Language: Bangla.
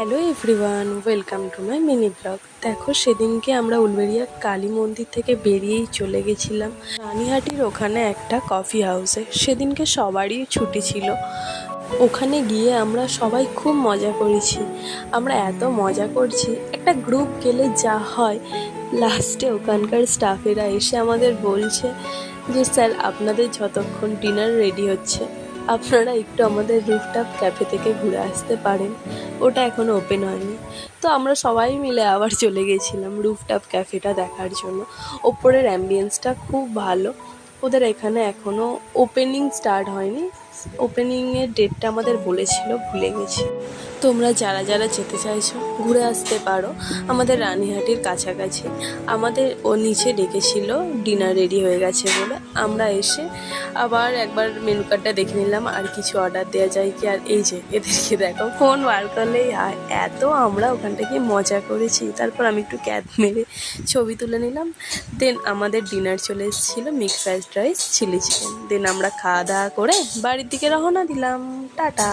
Hello everyone, welcome to my mini blog. দেখো, সেদিনকে আমরা উলবেড়িয়া কালী মন্দির থেকে বেরিয়েই চলে গেছিলাম রানীহাটির ওখানে একটা কফি হাউসে। সেদিনকে সবারই ছুটি ছিল। ওখানে গিয়ে আমরা সবাই খুব মজা করেছি। আমরা এত মজা করছি, একটা গ্রুপ গেলে যা হয়, লাস্টে ওখানকার স্টাফেরা এসে আমাদের বলছে যে স্যার, আপনাদের যতক্ষণ ডিনার রেডি হচ্ছে আপনারা একটু আমাদের রুফটপ ক্যাফে থেকে ঘুরে আসতে পারেন, ওটা এখনও ওপেন হয়নি। তো আমরা সবাই মিলে আবার চলে গেছিলাম রুফটপ ক্যাফেটা দেখার জন্য। ওপরের অ্যাম্বিয়েন্সটা খুব ভালো। ওদের এখানে এখনও ওপেনিং স্টার্ট হয়নি, ওপেনিংয়ের ডেটটা আমাদের বলেছিল, ভুলে গেছি। তোমরা যারা যারা যেতে চাইছো ঘুরে আসতে পারো, আমাদের রানীহাটির কাছাকাছি। আমাদের ও নিচে ডেকেছিল ডিনার রেডি হয়ে গেছে বলে। আমরা এসে আবার একবার মেনু কার্ডটা দেখে নিলাম আর কিছু অর্ডার দেওয়া যায় কি। আর এই যে এদেরকে দেখো, ফোন বার করলেই হয়। এত আমরা ওখান থেকে মজা করেছি। তারপর আমি একটু ক্যাপ মেরে ছবি তুলে নিলাম। দেন আমাদের ডিনার চলে এসেছিলো, mix fried rice, chilli chicken. Then আমরা খাওয়া দাওয়া করে বাড়ির দিকে রওনা দিলাম। টাটা।